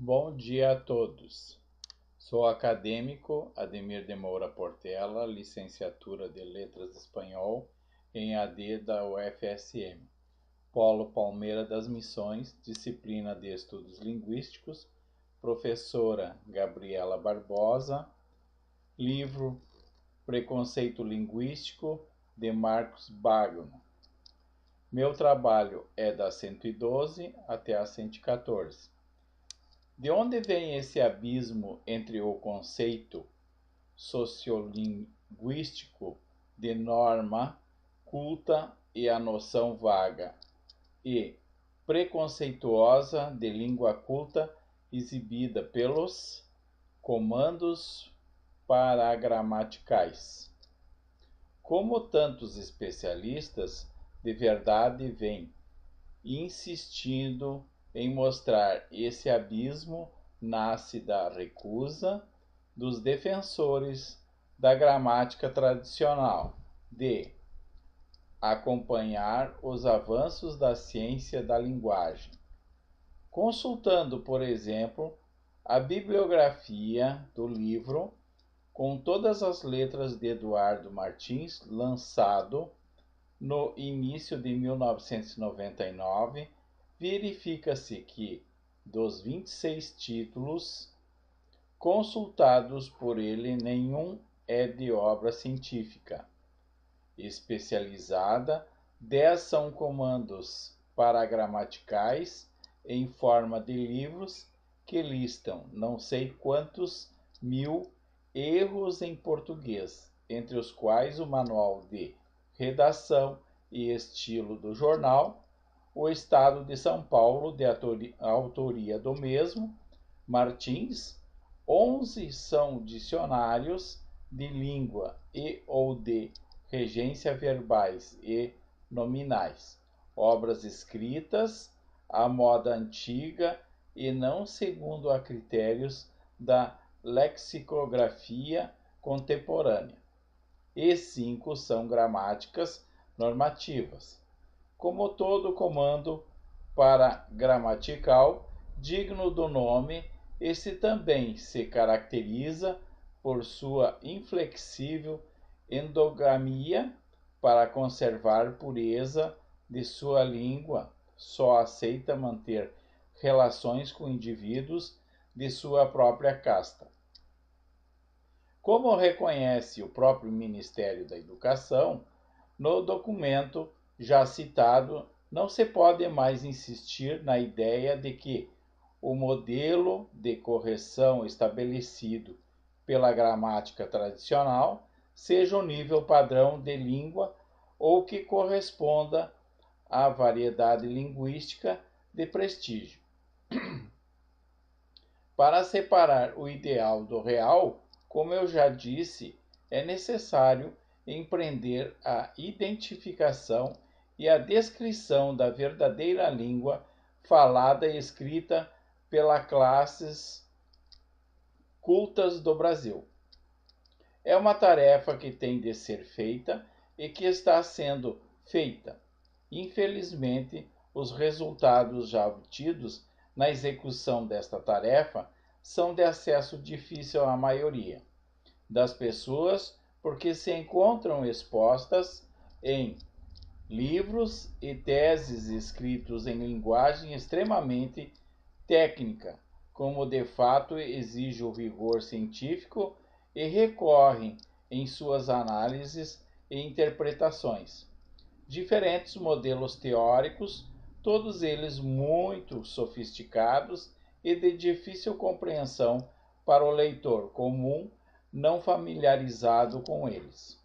Bom dia a todos. Sou acadêmico Ademir de Moura Portela, licenciatura de Letras Espanhol em AD da UFSM, Polo Palmeira das Missões, disciplina de Estudos Linguísticos, professora Gabriela Barbosa, livro Preconceito Linguístico, de Marcos Bagno. Meu trabalho é da 112 até a 114. De onde vem esse abismo entre o conceito sociolinguístico de norma culta e a noção vaga e preconceituosa de língua culta exibida pelos comandos paragramaticais? Como tantos especialistas de verdade vêm insistindo em mostrar, esse abismo nasce da recusa dos defensores da gramática tradicional de acompanhar os avanços da ciência da linguagem. Consultando, por exemplo, a bibliografia do livro com todas as letras de Eduardo Martins, lançado no início de 1999, verifica-se que, dos 26 títulos consultados por ele, nenhum é de obra científica especializada, 10 são comandos paragramaticais em forma de livros que listam não sei quantos mil erros em português, entre os quais o manual de redação e estilo do jornal, o Estado de São Paulo, de autoria do mesmo Martins. 11 são dicionários de língua e ou de regência verbais e nominais, obras escritas à moda antiga e não segundo a critérios da lexicografia contemporânea, e 5 são gramáticas normativas. Como todo comando paragramatical digno do nome, esse também se caracteriza por sua inflexível endogamia para conservar pureza de sua língua, só aceita manter relações com indivíduos de sua própria casta. Como reconhece o próprio Ministério da Educação, no documento já citado, não se pode mais insistir na ideia de que o modelo de correção estabelecido pela gramática tradicional seja o nível padrão de língua ou que corresponda à variedade linguística de prestígio. Para separar o ideal do real, como eu já disse, é necessário empreender a identificação e a descrição da verdadeira língua falada e escrita pelas classes cultas do Brasil. É uma tarefa que tem de ser feita e que está sendo feita. Infelizmente, os resultados já obtidos na execução desta tarefa são de acesso difícil à maioria das pessoas, porque se encontram expostas em livros e teses escritos em linguagem extremamente técnica, como de fato exige o rigor científico, e recorrem em suas análises e interpretações diferentes modelos teóricos, todos eles muito sofisticados e de difícil compreensão para o leitor comum não familiarizado com eles.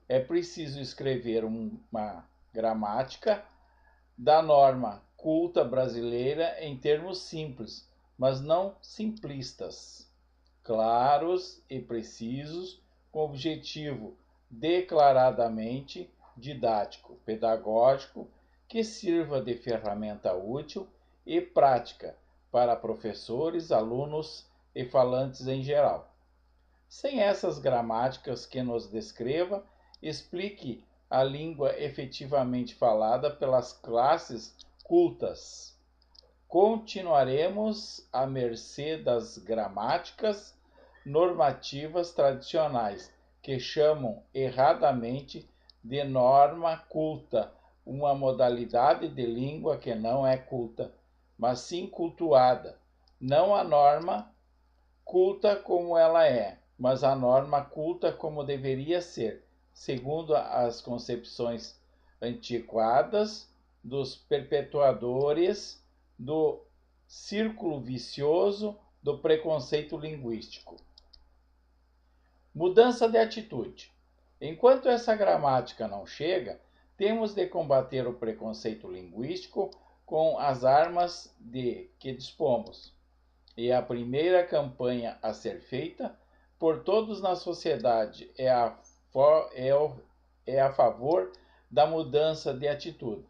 É preciso escrever uma gramática da norma culta brasileira em termos simples, mas não simplistas, claros e precisos, com objetivo declaradamente didático, pedagógico, que sirva de ferramenta útil e prática para professores, alunos e falantes em geral. Sem essas gramáticas que nos descreva, explique a língua efetivamente falada pelas classes cultas, continuaremos à mercê das gramáticas normativas tradicionais, que chamam erradamente de norma culta, uma modalidade de língua que não é culta, mas sim cultuada. Não a norma culta como ela é, mas a norma culta como deveria ser, segundo as concepções antiquadas dos perpetuadores do círculo vicioso do preconceito linguístico. Mudança de atitude. Enquanto essa gramática não chega, temos de combater o preconceito linguístico com as armas de que dispomos. E a primeira campanha a ser feita por todos na sociedade é a favor da mudança de atitude.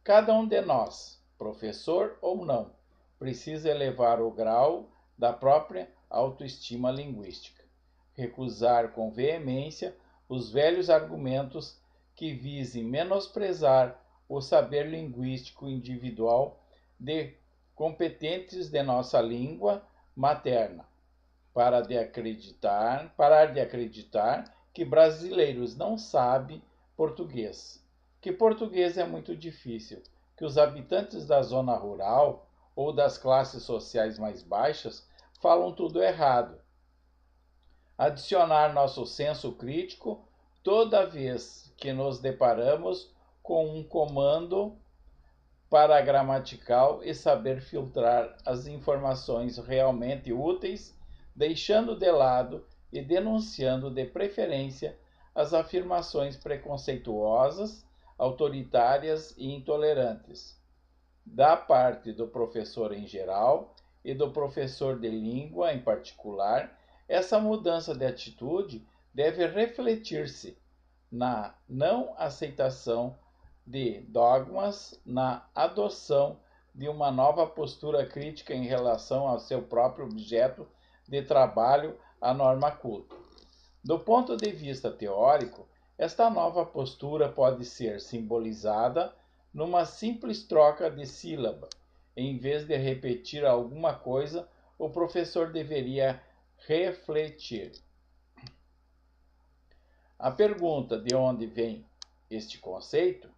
Cada um de nós, professor ou não, precisa elevar o grau da própria autoestima linguística. Recusar com veemência os velhos argumentos que visem menosprezar o saber linguístico individual de competentes de nossa língua materna, parar de acreditar que brasileiros não sabem português, que português é muito difícil, que os habitantes da zona rural ou das classes sociais mais baixas falam tudo errado. Adicionar nosso senso crítico toda vez que nos deparamos com um comando paragramatical e saber filtrar as informações realmente úteis, deixando de lado e denunciando de preferência as afirmações preconceituosas, autoritárias e intolerantes, da parte do professor em geral e do professor de língua em particular. Essa mudança de atitude deve refletir-se na não aceitação de dogmas, na adoção de uma nova postura crítica em relação ao seu próprio objeto de trabalho, a norma culta. Do ponto de vista teórico, esta nova postura pode ser simbolizada numa simples troca de sílaba. Em vez de repetir alguma coisa, o professor deveria refletir. A pergunta de onde vem este conceito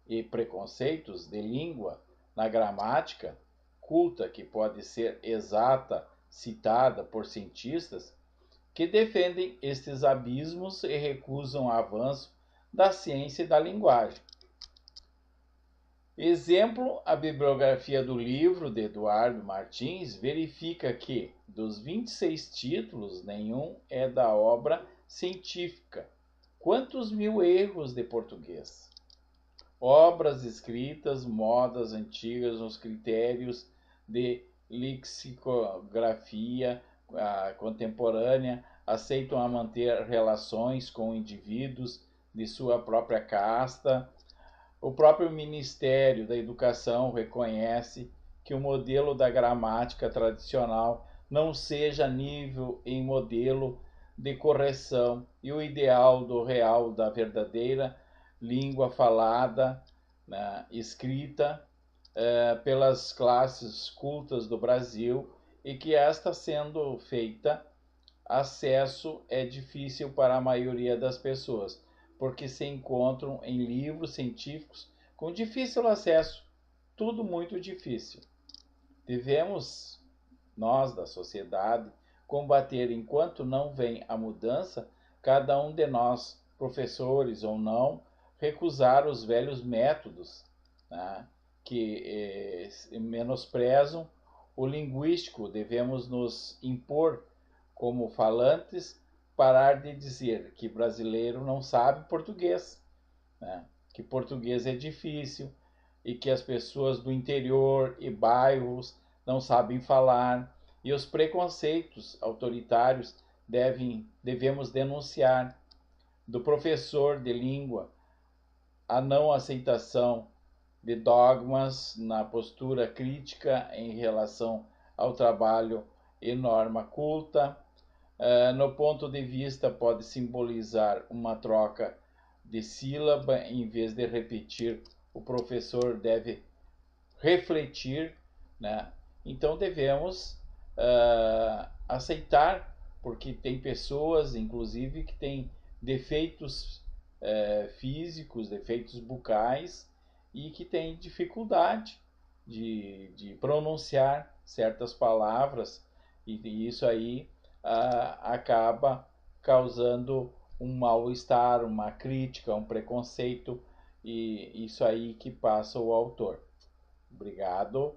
e preconceitos de língua na gramática culta, que pode ser exata, citada por cientistas que defendem estes abismos e recusam o avanço da ciência e da linguagem. Exemplo, a bibliografia do livro de Eduardo Martins verifica que, dos 26 títulos, nenhum é da obra científica. Quantos mil erros de português! Obras escritas, modas antigas nos critérios de lexicografia contemporânea aceitam a manter relações com indivíduos de sua própria casta. O próprio Ministério da Educação reconhece que o modelo da gramática tradicional não seja nível em modelo de correção e o ideal do real da verdadeira língua falada, escrita pelas classes cultas do Brasil, e que esta sendo feita, acesso é difícil para a maioria das pessoas, porque se encontram em livros científicos com difícil acesso, tudo muito difícil. Devemos, nós da sociedade, combater enquanto não vem a mudança, cada um de nós, professores ou não, recusar os velhos métodos, né, que menosprezam o linguístico. Devemos nos impor como falantes, parar de dizer que brasileiro não sabe português, né, que português é difícil e que as pessoas do interior e bairros não sabem falar, e os preconceitos autoritários devemos denunciar. Do professor de língua, a não aceitação de dogmas na postura crítica em relação ao trabalho e norma culta. No ponto de vista, pode simbolizar uma troca de sílaba. Em vez de repetir, o professor deve refletir né? Então devemos aceitar, porque tem pessoas, inclusive, que têm defeitos físicos, defeitos bucais e que têm dificuldade de pronunciar certas palavras, e isso aí acaba causando um mal-estar, uma crítica, um preconceito, e isso aí que passa o autor. Obrigado.